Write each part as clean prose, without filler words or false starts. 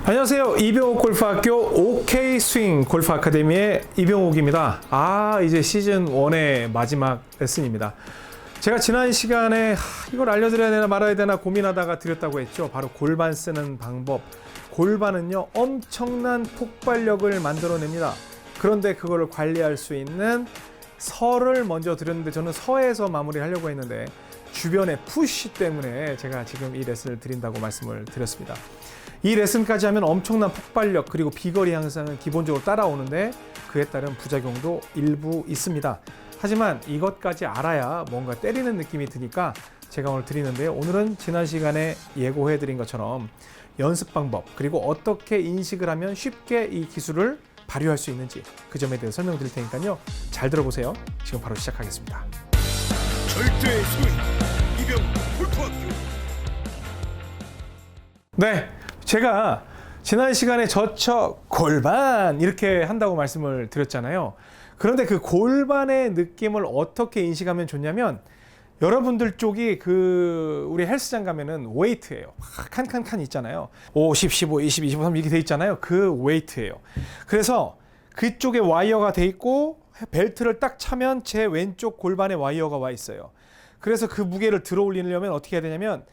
안녕하세요. 이병옥 골프학교 OK 스윙 골프 아카데미의 이병옥입니다. 이제 시즌 1의 마지막 레슨입니다. 제가 지난 시간에 이걸 알려드려야 되나 말아야 되나 고민하다가 드렸다고 했죠. 바로 골반 쓰는 방법. 골반은요, 엄청난 폭발력을 만들어냅니다. 그런데 그거를 관리할 수 있는 서를 먼저 드렸는데, 저는 서에서 마무리하려고 했는데 주변의 푸시 때문에 제가 지금 이 레슨을 드린다고 말씀을 드렸습니다. 이 레슨까지 하면 엄청난 폭발력 그리고 비거리 향상은 기본적으로 따라오는데, 그에 따른 부작용도 일부 있습니다. 하지만 이것까지 알아야 뭔가 때리는 느낌이 드니까 제가 오늘 드리는데요. 오늘은 지난 시간에 예고해 드린 것처럼 연습 방법, 그리고 어떻게 인식을 하면 쉽게 이 기술을 발휘할 수 있는지 그 점에 대해 설명드릴 테니까요. 잘 들어보세요. 지금 바로 시작하겠습니다. 절대 스윙 이병 골프학교. 네, 제가 지난 시간에 저쳐 골반 이렇게 한다고 말씀을 드렸잖아요. 그런데 그 골반의 느낌을 어떻게 인식하면 좋냐면, 여러분들 쪽이 우리 헬스장 가면은 웨이트예요. 칸 있잖아요. 50, 15, 20, 25, 30 이렇게 돼 있잖아요. 그 웨이트예요. 그래서 그쪽에 와이어가 돼 있고 벨트를 딱 차면 제 왼쪽 골반에 와이어가 와 있어요. 그래서 그 무게를 들어 올리려면 어떻게 해야 되냐면,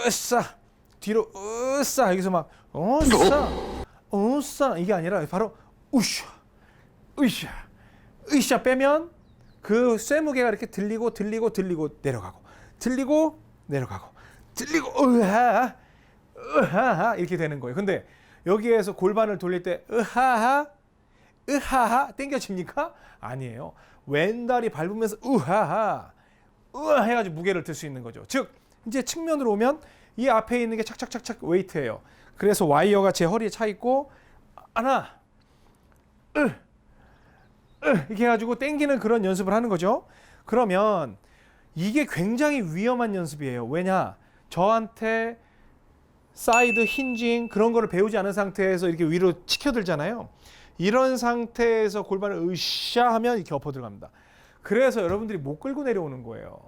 으싸 뒤로 으싸, 여기서 막 으싸 이게 아니라 바로 으쌰 빼면 그 쇠무게가 이렇게 들리고 내려가고, 들리고 으하하 이렇게 되는 거예요. 근데 여기에서 골반을 돌릴 때 으하하 당겨집니까? 아니에요. 왼다리 밟으면서 으하하 해가지고 무게를 들 수 있는 거죠. 즉 이제 측면으로 오면 이 앞에 있는 게 착착착착 웨이트예요. 그래서 와이어가 제 허리에 차 있고, 하나 이렇게 해가지고 당기는 그런 연습을 하는 거죠. 그러면 이게 굉장히 위험한 연습이에요. 왜냐? 저한테 사이드 힌징 그런 거를 배우지 않은 상태에서 이렇게 위로 치켜들잖아요. 이런 상태에서 골반을 으쌰 하면 이렇게 엎어 들어갑니다. 그래서 여러분들이 못 끌고 내려오는 거예요.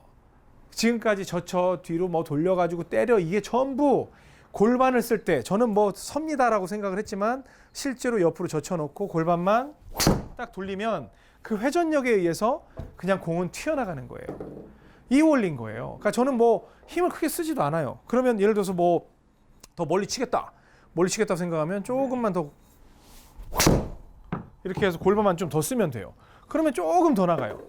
지금까지 젖혀 뒤로 돌려가지고 때려, 이게 전부 골반을 쓸 때 저는 섭니다라고 생각을 했지만, 실제로 옆으로 젖혀놓고 골반만 딱 돌리면 그 회전력에 의해서 그냥 공은 튀어나가는 거예요. 이올린 거예요. 그러니까 저는 힘을 크게 쓰지도 않아요. 그러면 예를 들어서 더 멀리 치겠다 생각하면 조금만 더 이렇게 해서 골반만 좀 더 쓰면 돼요. 그러면 조금 더 나가요.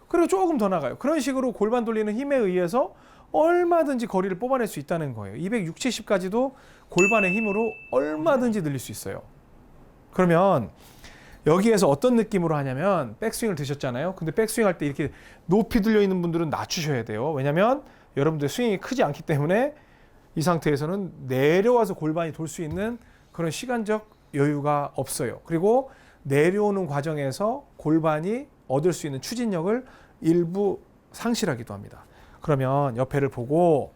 그리고 조금 더 나가요. 그런 식으로 골반 돌리는 힘에 의해서 얼마든지 거리를 뽑아낼 수 있다는 거예요. 260, 70까지도 골반의 힘으로 얼마든지 늘릴 수 있어요. 그러면 여기에서 어떤 느낌으로 하냐면, 백스윙을 드셨잖아요. 근데 백스윙 할 때 이렇게 높이 들려 있는 분들은 낮추셔야 돼요. 왜냐면 여러분들 스윙이 크지 않기 때문에 이 상태에서는 내려와서 골반이 돌 수 있는 그런 시간적 여유가 없어요. 그리고 내려오는 과정에서 골반이 얻을 수 있는 추진력을 일부 상실하기도 합니다. 그러면 옆에를 보고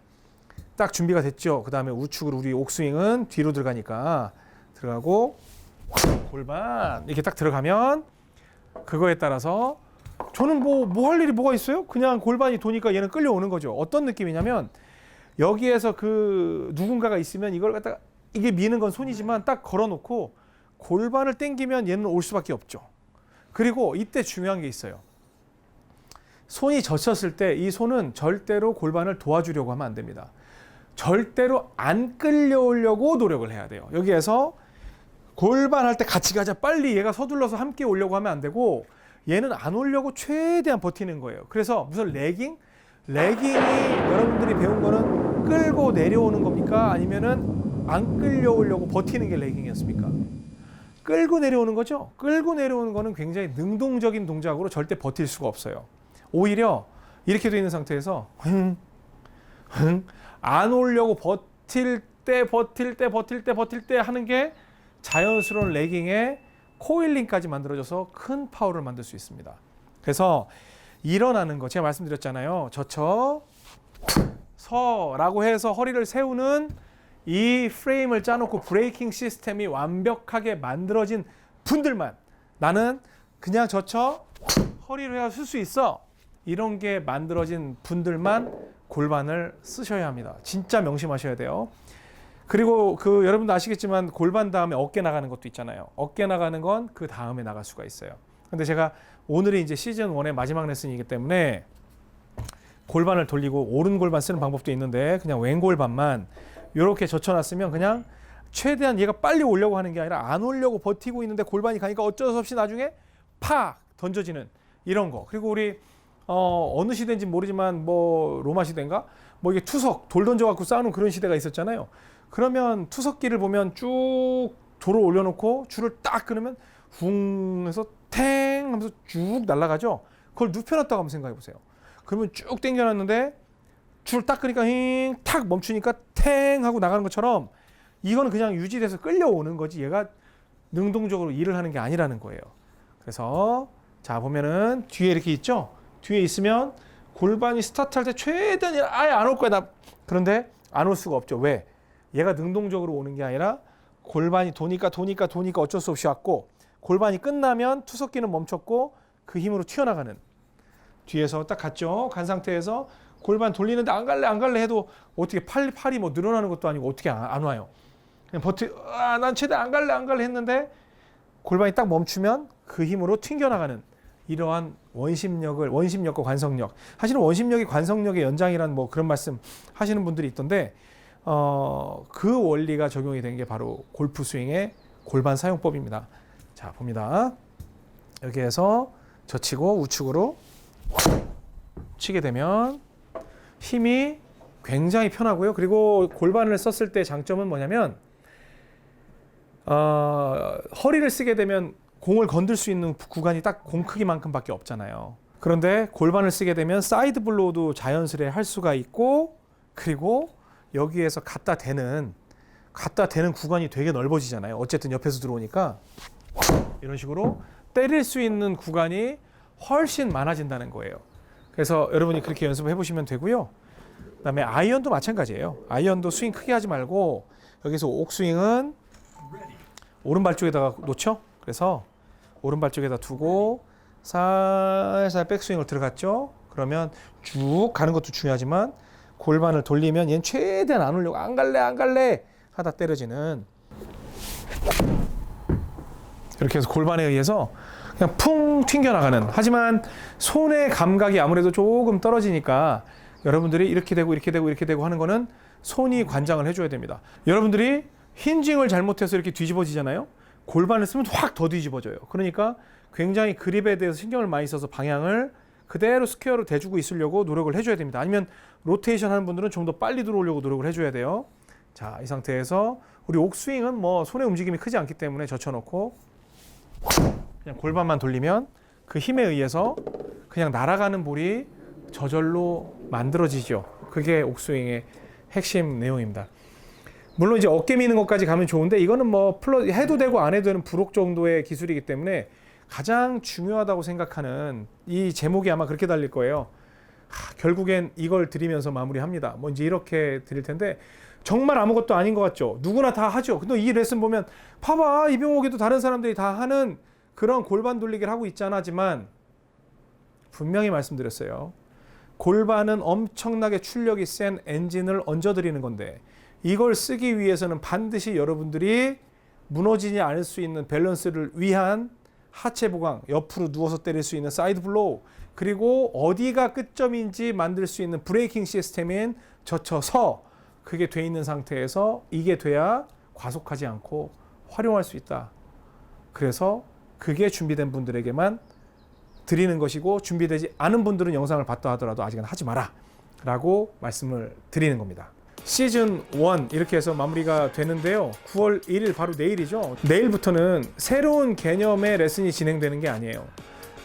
딱 준비가 됐죠. 그 다음에 우측으로 우리 옥스윙은 뒤로 들어가니까 들어가고 골반 이렇게 딱 들어가면, 그거에 따라서 저는 뭐 할 일이 뭐가 있어요? 그냥 골반이 도니까 얘는 끌려오는 거죠. 어떤 느낌이냐면, 여기에서 누군가가 있으면 이걸 갖다가 이게 미는 건 손이지만 딱 걸어놓고 골반을 당기면 얘는 올 수밖에 없죠. 그리고 이때 중요한 게 있어요. 손이 젖혔을 때 이 손은 절대로 골반을 도와주려고 하면 안 됩니다. 절대로 안 끌려오려고 노력을 해야 돼요. 여기에서 골반 할 때 같이 가자, 빨리 얘가 서둘러서 함께 오려고 하면 안 되고, 얘는 안 오려고 최대한 버티는 거예요. 그래서 무슨 레깅이 여러분들이 배운 거는 끌고 내려오는 겁니까? 아니면은 안 끌려오려고 버티는 게 레깅이었습니까? 끌고 내려오는 거죠. 끌고 내려오는 거는 굉장히 능동적인 동작으로 절대 버틸 수가 없어요. 오히려 이렇게 되어 있는 상태에서 안 오려고 버틸 때 하는 게 자연스러운 레깅의 코일링까지 만들어져서 큰 파워를 만들 수 있습니다. 그래서 일어나는 거, 제가 말씀드렸잖아요. 서라고 해서 허리를 세우는 이 프레임을 짜놓고 브레이킹 시스템이 완벽하게 만들어진 분들만, 나는 그냥 허리를 해야 쓸 수 있어, 이런 게 만들어진 분들만 골반을 쓰셔야 합니다. 진짜 명심하셔야 돼요. 그리고 그 여러분도 아시겠지만 골반 다음에 어깨 나가는 것도 있잖아요. 어깨 나가는 건 그 다음에 나갈 수가 있어요. 근데 제가 오늘이 이제 시즌 1의 마지막 레슨이기 때문에 골반을 돌리고 오른 골반 쓰는 방법도 있는데 그냥 왼 골반만 이렇게 젖혀놨으면 그냥 최대한 얘가 빨리 오려고 하는 게 아니라 안 오려고 버티고 있는데 골반이 가니까 어쩔 수 없이 나중에 팍 던져지는 이런 거. 그리고 우리 어느 시대인지 모르지만 뭐 로마 시대인가 뭐 이게 투석 돌 던져갖고 싸우는 그런 시대가 있었잖아요. 그러면 투석기를 보면 쭉 돌을 올려놓고 줄을 딱 끊으면 붕 해서 탱 하면서 쭉 날아가죠. 그걸 눕혀놨다고 한번 생각해 보세요. 그러면 쭉 당겨놨는데 줄 딱 끄니까 탁 멈추니까 탱 하고 나가는 것처럼 이거는 그냥 유지돼서 끌려오는 거지 얘가 능동적으로 일을 하는 게 아니라는 거예요. 그래서 자 보면은 뒤에 이렇게 있죠. 뒤에 있으면 골반이 스타트할 때 최대한 아예 안 올 거야 나. 그런데 안 올 수가 없죠. 왜? 얘가 능동적으로 오는 게 아니라 골반이 도니까 어쩔 수 없이 왔고 골반이 끝나면 투석기는 멈췄고 그 힘으로 튀어나가는 뒤에서 딱 갔죠. 간 상태에서 골반 돌리는데 안 갈래 해도 어떻게 팔이 뭐 늘어나는 것도 아니고 어떻게 안 와요. 그냥 난 최대한 안 갈래 했는데 골반이 딱 멈추면 그 힘으로 튕겨나가는 이러한 원심력과 관성력. 사실은 원심력이 관성력의 연장이라는 뭐 그런 말씀 하시는 분들이 있던데 그 원리가 적용이 된 게 바로 골프 스윙의 골반 사용법입니다. 자 봅니다. 여기에서 젖히고 우측으로 치게 되면 힘이 굉장히 편하고요. 그리고 골반을 썼을 때 장점은 뭐냐면 허리를 쓰게 되면 공을 건들 수 있는 구간이 딱 공 크기만큼밖에 없잖아요. 그런데 골반을 쓰게 되면 사이드 블로우도 자연스레 할 수가 있고 그리고 여기에서 갖다 대는 구간이 되게 넓어지잖아요. 어쨌든 옆에서 들어오니까 이런 식으로 때릴 수 있는 구간이 훨씬 많아진다는 거예요. 그래서 여러분이 그렇게 연습을 해보시면 되고요. 그다음에 아이언도 마찬가지예요. 아이언도 스윙 크게 하지 말고 여기서 옥스윙은 오른발 쪽에다가 놓죠. 그래서 오른발 쪽에다 두고 살살 백스윙을 들어갔죠. 그러면 쭉 가는 것도 중요하지만 골반을 돌리면 얘는 최대한 안 오려고 안 갈래 하다 때려지는 이렇게 해서 골반에 의해서 그냥 풍 튕겨나가는 하지만 손의 감각이 아무래도 조금 떨어지니까 여러분들이 이렇게 되고 하는 거는 손이 관장을 해줘야 됩니다. 여러분들이 힌징을 잘못해서 이렇게 뒤집어지잖아요. 골반을 쓰면 확 더 뒤집어져요. 그러니까 굉장히 그립에 대해서 신경을 많이 써서 방향을 그대로 스퀘어로 대주고 있으려고 노력을 해줘야 됩니다. 아니면 로테이션 하는 분들은 좀 더 빨리 들어오려고 노력을 해줘야 돼요. 자, 이 상태에서 우리 옥스윙은 뭐 손의 움직임이 크지 않기 때문에 젖혀놓고 그냥 골반만 돌리면 그 힘에 의해서 그냥 날아가는 볼이 저절로 만들어지죠. 그게 옥스윙의 핵심 내용입니다. 물론 이제 어깨 미는 것까지 가면 좋은데 이거는 뭐 해도 되고 안 해도 되는 부록 정도의 기술이기 때문에 가장 중요하다고 생각하는 이 제목이 아마 그렇게 달릴 거예요. 결국엔 이걸 드리면서 마무리합니다. 뭐 이제 이렇게 드릴 텐데 정말 아무것도 아닌 것 같죠. 누구나 다 하죠. 근데 이 레슨 보면 봐봐 이병옥에도 다른 사람들이 다 하는 그런 골반 돌리기를 하고 있잖아지만 분명히 말씀드렸어요. 골반은 엄청나게 출력이 센 엔진을 얹어드리는 건데 이걸 쓰기 위해서는 반드시 여러분들이 무너지지 않을 수 있는 밸런스를 위한 하체 보강, 옆으로 누워서 때릴 수 있는 사이드 블로우, 그리고 어디가 끝점인지 만들 수 있는 브레이킹 시스템인 젖혀서 그게 돼 있는 상태에서 이게 돼야 과속하지 않고 활용할 수 있다. 그래서 그게 준비된 분들에게만 드리는 것이고 준비되지 않은 분들은 영상을 봤다 하더라도 아직은 하지 마라 라고 말씀을 드리는 겁니다. 시즌 1 이렇게 해서 마무리가 되는데요. 9월 1일 바로 내일이죠. 내일부터는 새로운 개념의 레슨이 진행되는 게 아니에요.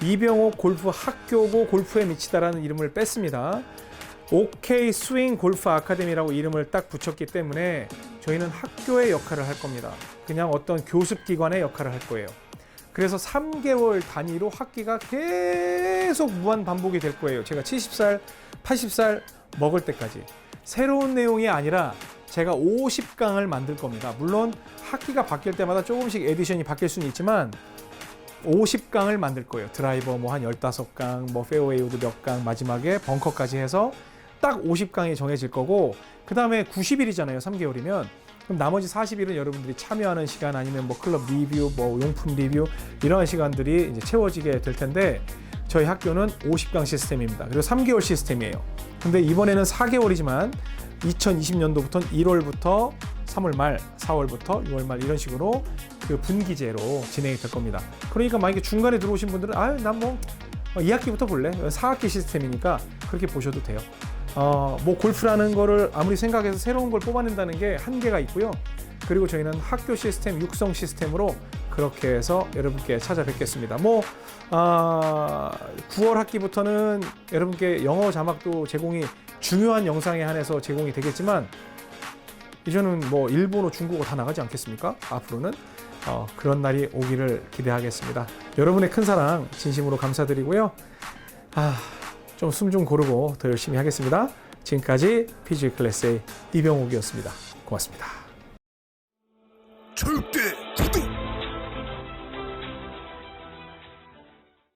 이병옥 골프 학교고 골프에 미치다라는 이름을 뺐습니다. OK 스윙 골프 아카데미라고 이름을 딱 붙였기 때문에 저희는 학교의 역할을 할 겁니다. 그냥 어떤 교습기관의 역할을 할 거예요. 그래서 3개월 단위로 학기가 계속 무한 반복이 될 거예요. 제가 70살, 80살 먹을 때까지. 새로운 내용이 아니라 제가 50강을 만들 겁니다. 물론 학기가 바뀔 때마다 조금씩 에디션이 바뀔 수는 있지만 50강을 만들 거예요. 드라이버 뭐 한 15강, 뭐 페어웨이 우드 몇 강, 마지막에 벙커까지 해서 딱 50강이 정해질 거고 그 다음에 90일이잖아요. 3개월이면 그럼 나머지 40일은 여러분들이 참여하는 시간 아니면 뭐 클럽 리뷰, 뭐 용품 리뷰 이러한 시간들이 이제 채워지게 될 텐데 저희 학교는 50강 시스템입니다. 그리고 3개월 시스템이에요. 근데 이번에는 4개월이지만 2020년도부터는 1월부터 3월 말, 4월부터 6월 말 이런 식으로 그 분기제로 진행이 될 겁니다. 그러니까 만약에 중간에 들어오신 분들은 난 뭐 2학기부터 볼래? 4학기 시스템이니까 그렇게 보셔도 돼요. 뭐 골프라는 거를 아무리 생각해서 새로운 걸 뽑아낸다는 게 한계가 있고요. 그리고 저희는 학교 시스템, 육성 시스템으로 그렇게 해서 여러분께 찾아뵙겠습니다. 9월 학기부터는 여러분께 영어 자막도 제공이 중요한 영상에 한해서 제공이 되겠지만 이제는 뭐 일본어, 중국어 다 나가지 않겠습니까? 앞으로는 그런 날이 오기를 기대하겠습니다. 여러분의 큰 사랑 진심으로 감사드리고요. 좀 숨 좀 고르고 더 열심히 하겠습니다. 지금까지 PG 클래스의 이병옥이었습니다. 고맙습니다. 절대